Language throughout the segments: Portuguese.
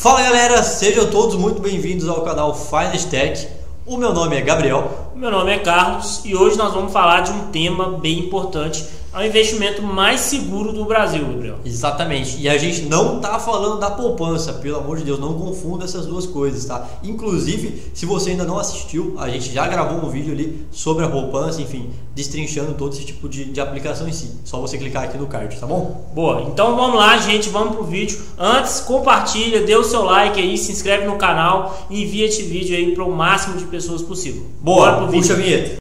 Fala galera, sejam todos muito bem-vindos ao canal Finance Tech. O meu nome é Gabriel. O meu nome é Carlos e hoje nós vamos falar de um tema bem importante. É o investimento mais seguro do Brasil, Gabriel. Exatamente, e a gente não está falando da poupança, pelo amor de Deus, não confunda essas duas coisas, tá? Inclusive, se você ainda não assistiu, a gente já gravou um vídeo ali sobre a poupança, enfim, destrinchando todo esse tipo de aplicação em si. Só você clicar aqui no card, tá bom? Boa, então vamos lá, gente, vamos pro vídeo. Antes, compartilha, dê o seu like aí, se inscreve no canal e envia esse vídeo aí para o máximo de pessoas possível. Boa, puxa a vinheta.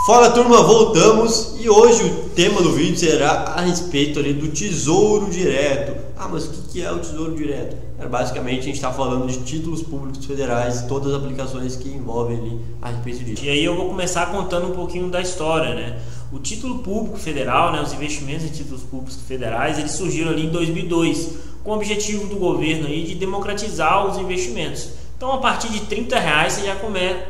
Fala turma, voltamos e hoje o tema do vídeo será a respeito ali do Tesouro Direto. Mas o que é o Tesouro Direto? Basicamente a gente está falando de títulos públicos federais, todas as aplicações que envolvem ali a respeito disso. E aí eu vou começar contando um pouquinho da história, né? O título público federal, né, os investimentos em títulos públicos federais, eles surgiram ali em 2002 com o objetivo do governo aí de democratizar os investimentos. Então, a partir de R$30 você já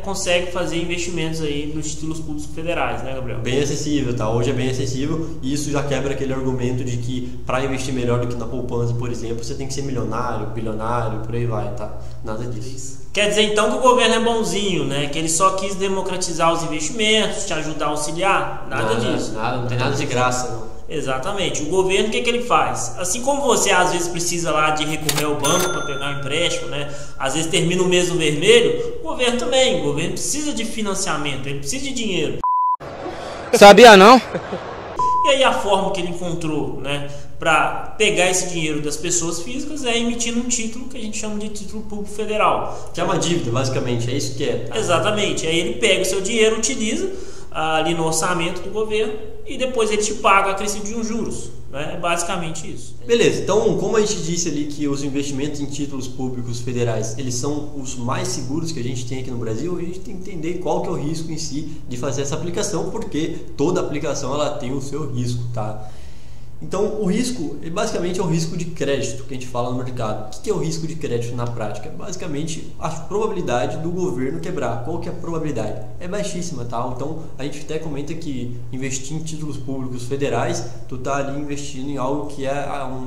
consegue fazer investimentos aí nos títulos públicos federais, né, Gabriel? Bem acessível, tá? Hoje é bem acessível e isso já quebra aquele argumento de que para investir melhor do que na poupança, por exemplo, você tem que ser milionário, bilionário, por aí vai, tá? Nada disso. Quer dizer então que o governo é bonzinho, né? Que ele só quis democratizar os investimentos, te ajudar a auxiliar? Nada disso. Não tem nada de graça, não. Exatamente. O governo, o que ele faz? Assim como você às vezes precisa lá de recorrer ao banco para pegar um empréstimo, né? Às vezes termina o mês no vermelho, o governo também. O governo precisa de financiamento, ele precisa de dinheiro. Sabia não? E aí a forma que ele encontrou, né, para pegar esse dinheiro das pessoas físicas é emitindo um título que a gente chama de título público federal. Que é uma dívida, basicamente, é isso que é. Tá? Exatamente. Aí ele pega o seu dinheiro, utiliza ali no orçamento do governo e depois ele te paga acrescido de uns juros, né? É basicamente isso. Beleza, então como a gente disse ali que os investimentos em títulos públicos federais eles são os mais seguros que a gente tem aqui no Brasil, a gente tem que entender qual que é o risco em si de fazer essa aplicação, porque toda aplicação ela tem o seu risco, tá? Então o risco basicamente é o risco de crédito que a gente fala no mercado. O que é o risco de crédito na prática? Basicamente a probabilidade do governo quebrar. Qual que é a probabilidade? É baixíssima, tá? Então a gente até comenta que investir em títulos públicos federais, tu tá ali investindo em algo que é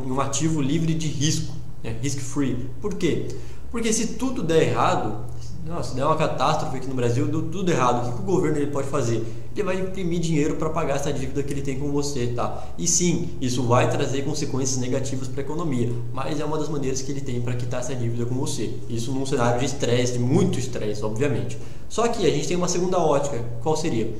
um ativo livre de risco, né? Risk free. Por quê? Porque se tudo der errado, se der uma catástrofe aqui no Brasil, deu tudo errado, o que o governo ele pode fazer? Ele vai imprimir dinheiro para pagar essa dívida que ele tem com você, tá? E sim, isso vai trazer consequências negativas para a economia, mas é uma das maneiras que ele tem para quitar essa dívida com você. Isso num cenário de estresse, de muito estresse, obviamente. Só que a gente tem uma segunda ótica, qual seria?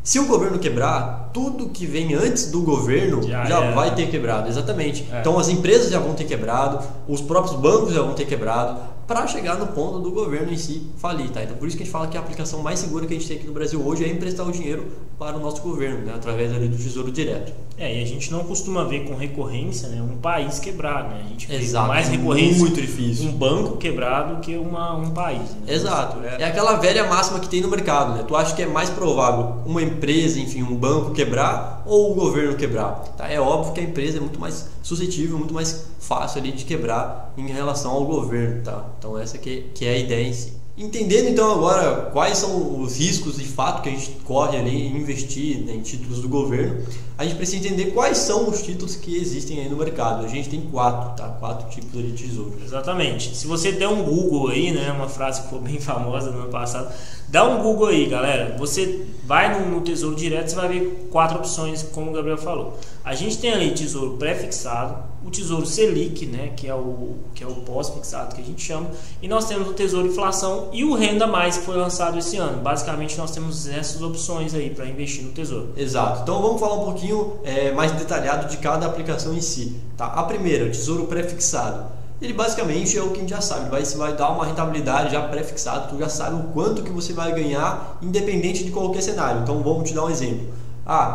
Se o governo quebrar, tudo que vem antes do governo já vai ter quebrado, exatamente. Então as empresas já vão ter quebrado, os próprios bancos já vão ter quebrado, para chegar no ponto do governo em si falir, tá? Então por isso que a gente fala que a aplicação mais segura que a gente tem aqui no Brasil hoje é emprestar o dinheiro para o nosso governo, né? Através ali do Tesouro Direto. E a gente não costuma ver com recorrência, né, um país quebrado, né? A gente vê Exato, mais recorrência, muito difícil, um banco quebrado que um país, né? Exato, é aquela velha máxima que tem no mercado, né? Tu acha que é mais provável uma empresa, enfim, um banco quebrar ou o governo quebrar? Tá? É óbvio que a empresa é muito mais suscetível, muito mais fácil ali de quebrar em relação ao governo, tá? Então essa que é a ideia em si. Entendendo então agora quais são os riscos de fato que a gente corre ali em investir, né, em títulos do governo, a gente precisa entender quais são os títulos que existem aí no mercado. A gente tem 4, tá? 4 tipos de tesouro. Exatamente. Se você der um Google aí, né, uma frase que foi bem famosa no ano passado, dá um Google aí, galera. Você vai no Tesouro Direto, você vai ver 4 opções, como o Gabriel falou. A gente tem ali Tesouro Pré-fixado, o Tesouro Selic, né, que é o pós-fixado que a gente chama, e nós temos o Tesouro Inflação e o Renda Mais, que foi lançado esse ano. Basicamente nós temos essas opções aí para investir no Tesouro. Exato. Então vamos falar um pouquinho mais detalhado de cada aplicação em si, tá? A primeira, o Tesouro Pré-fixado. Ele basicamente é o que a gente já sabe, você vai dar uma rentabilidade já pré-fixada, tu já sabe o quanto que você vai ganhar independente de qualquer cenário. Então vamos te dar um exemplo.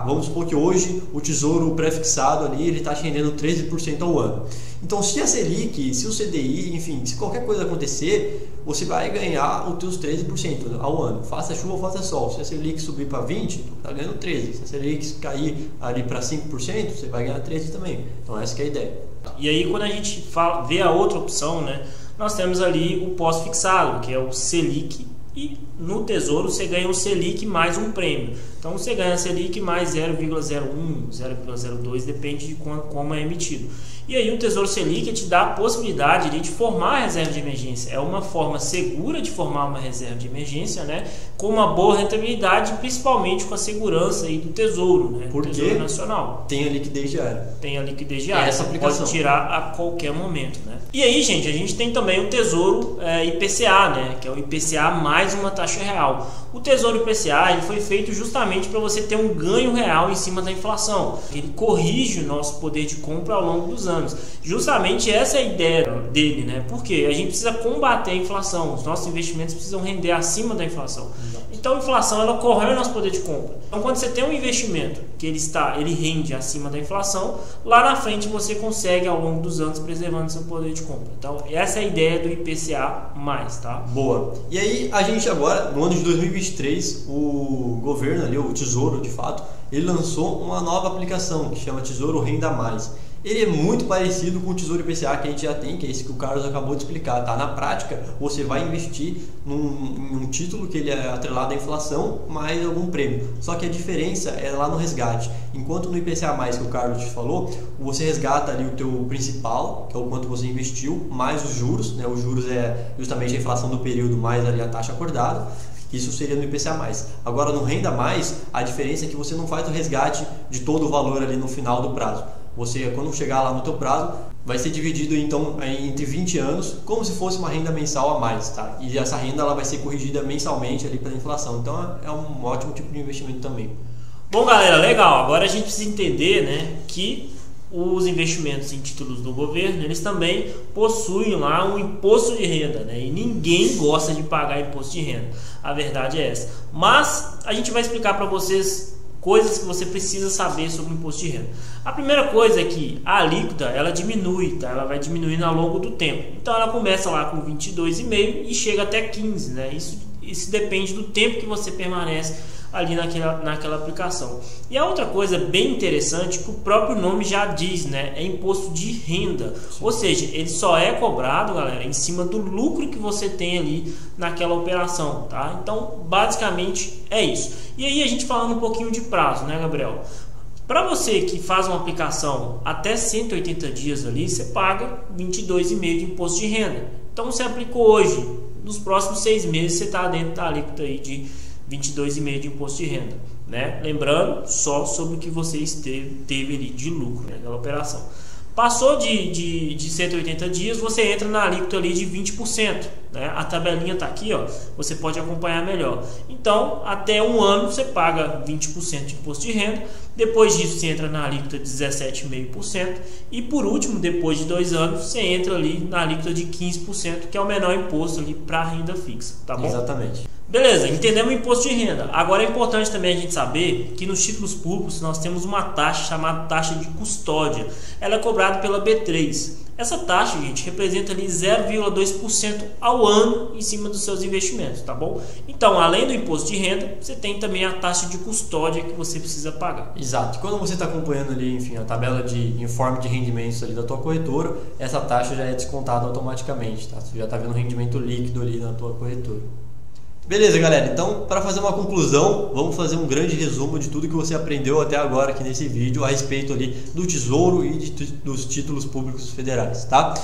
Vamos supor que hoje o tesouro pré-fixado ali ele está te rendendo 13% ao ano. Então se a Selic, se o CDI, enfim, se qualquer coisa acontecer, você vai ganhar os teus 13% ao ano. Faça chuva ou faça sol. Se a Selic subir para 20%, tu está ganhando 13%. Se a Selic cair ali para 5%, você vai ganhar 13% também. Então essa que é a ideia. E aí quando a gente vê a outra opção, né, nós temos ali o pós-fixado, que é o Selic E no Tesouro você ganha um Selic mais um prêmio. Então você ganha Selic mais 0,01, 0,02, depende de como é emitido. E aí o Tesouro Selic te dá a possibilidade de formar a reserva de emergência. É uma forma segura de formar uma reserva de emergência, né? Com uma boa rentabilidade, principalmente com a segurança aí do Tesouro, né? Porque Tesouro Nacional. Tem a liquidez diária. Tem a liquidez diária. Essa aplicação. Pode tirar a qualquer momento, né? E aí, gente, a gente tem também o Tesouro IPCA, né? Que é o IPCA mais uma taxa real. O Tesouro IPCA ele foi feito justamente para você ter um ganho real em cima da inflação. Ele corrige o nosso poder de compra ao longo dos anos. Justamente essa é a ideia dele, né? Porque a gente precisa combater a inflação. Os nossos investimentos precisam render acima da inflação. Então a inflação ela corrói o nosso poder de compra. Então quando você tem um investimento que ele rende acima da inflação, lá na frente você consegue ao longo dos anos preservando seu poder de compra. Então essa é a ideia do IPCA+, tá? Boa. E aí a gente agora, no ano de 2023, o governo ali, o Tesouro de fato, ele lançou uma nova aplicação que chama Tesouro Renda Mais. Ele é muito parecido com o Tesouro IPCA que a gente já tem, que é esse que o Carlos acabou de explicar, tá? Na prática, você vai investir num título que ele é atrelado à inflação, mais algum prêmio. Só que a diferença é lá no resgate. Enquanto no IPCA+, que o Carlos te falou, você resgata ali o teu principal, que é o quanto você investiu, mais os juros, né? Os juros é justamente a inflação do período, mais ali a taxa acordada. Isso seria no IPCA+. Agora, no Renda Mais, a diferença é que você não faz o resgate de todo o valor ali no final do prazo. Você, quando chegar lá no teu prazo, vai ser dividido então entre 20 anos, como se fosse uma renda mensal a mais, tá? E essa renda ela vai ser corrigida mensalmente ali pela inflação. Então é um ótimo tipo de investimento também. Bom, galera, legal. Agora a gente precisa entender, né, que os investimentos em títulos do governo, eles também possuem lá um imposto de renda, né? E ninguém gosta de pagar imposto de renda. A verdade é essa. Mas a gente vai explicar para vocês coisas que você precisa saber sobre o imposto de renda. A primeira coisa é que a alíquota ela diminui, tá? Ela vai diminuindo ao longo do tempo. Então ela começa lá com 22,5 e chega até 15, né? Isso depende do tempo que você permanece ali naquela aplicação. E a outra coisa bem interessante que o próprio nome já diz, né? É imposto de renda. Ou seja, ele só é cobrado, galera, em cima do lucro que você tem ali naquela operação, tá? Então, basicamente é isso. E aí a gente falando um pouquinho de prazo, né, Gabriel? Para você que faz uma aplicação até 180 dias ali, você paga 22,5 de imposto de renda. Então, você aplicou hoje, nos próximos 6 meses você está dentro da alíquota aí de 22,5 de imposto de renda, né? Lembrando, só sobre o que você teve ali de lucro, né, da operação. Passou de 180 dias, você entra na alíquota ali de 20%, né? A tabelinha está aqui, ó, você pode acompanhar melhor. Então, até um ano você paga 20% de imposto de renda, depois disso você entra na alíquota de 17,5% e por último, depois de 2 anos, você entra ali na alíquota de 15%, que é o menor imposto ali para a renda fixa, tá bom? Exatamente. Beleza, entendemos o imposto de renda. Agora é importante também a gente saber que nos títulos públicos nós temos uma taxa chamada taxa de custódia. Ela é cobrada pela B3. Essa taxa, gente, representa ali 0,2% ao ano em cima dos seus investimentos, tá bom? Então, além do imposto de renda, você tem também a taxa de custódia que você precisa pagar. Exato. Quando você está acompanhando ali, enfim, a tabela de informe de rendimentos ali da tua corretora, essa taxa já é descontada automaticamente, tá? Você já está vendo o rendimento líquido ali na tua corretora. Beleza, galera, então para fazer uma conclusão, vamos fazer um grande resumo de tudo que você aprendeu até agora aqui nesse vídeo a respeito ali do Tesouro e dos títulos públicos federais, tá?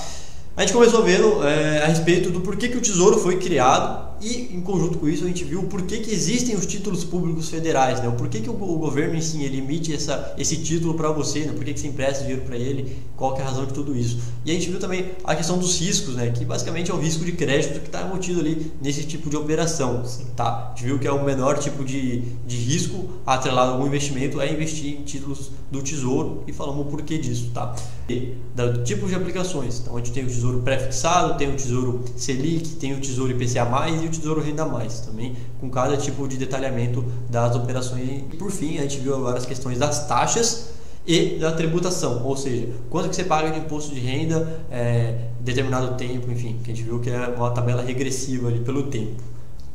A gente começou vendo a respeito do porquê que o Tesouro foi criado e, em conjunto com isso, a gente viu o porquê que existem os títulos públicos federais, né? O porquê que o governo em si ele emite esse título para você, né? Por que você empresta dinheiro para ele, qual que é a razão de tudo isso. E a gente viu também a questão dos riscos, né? Que basicamente é o risco de crédito que está embutido ali nesse tipo de operação, tá? A gente viu que é o menor tipo de risco atrelado a algum investimento é investir em títulos do Tesouro e falamos o porquê disso, tá? E do tipo de aplicações, então a gente tem o Tesouro pré-fixado, tem o Tesouro Selic, tem o Tesouro IPCA+, e o Tesouro Renda Mais, também com cada tipo de detalhamento das operações. E por fim, a gente viu agora as questões das taxas e da tributação, ou seja, quanto que você paga de imposto de renda determinado tempo, enfim, que a gente viu que é uma tabela regressiva ali pelo tempo.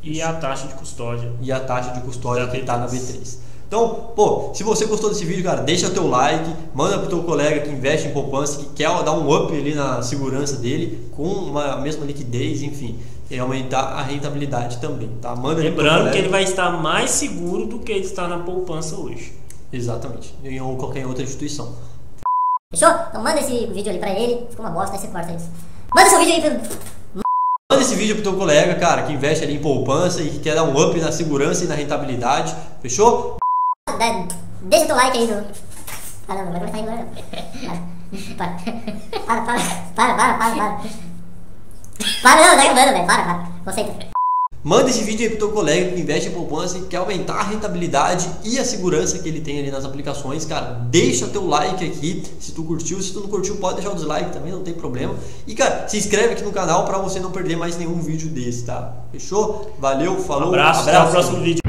E a taxa de custódia. E a taxa de custódia que está na B3. Então, pô, se você gostou desse vídeo, cara, deixa o teu like, manda pro teu colega que investe em poupança, que quer dar um up ali na segurança dele, com a mesma liquidez, enfim. e aumentar a rentabilidade também, tá? Manda Lembrando que ele vai estar mais seguro do que ele está na poupança hoje. Exatamente, ou qualquer outra instituição. Fechou? Então manda esse vídeo ali pra ele. Ficou uma bosta, aí você corta isso. Manda seu vídeo aí pro... Manda esse vídeo pro teu colega, cara, que investe ali em poupança e que quer dar um up na segurança e na rentabilidade. Fechou? Deixa teu like aí no... Ah não, vai começar agora não. Para, não, tá acabando, velho. Para. Conceito. Manda esse vídeo aí pro teu colega que investe em poupança e quer aumentar a rentabilidade e a segurança que ele tem ali nas aplicações, cara. Deixa teu like aqui se tu curtiu, se tu não curtiu pode deixar o dislike também, não tem problema. E cara, se inscreve aqui no canal pra você não perder mais nenhum vídeo desse, tá? Fechou? Valeu, falou, Abraço. Até o próximo vídeo.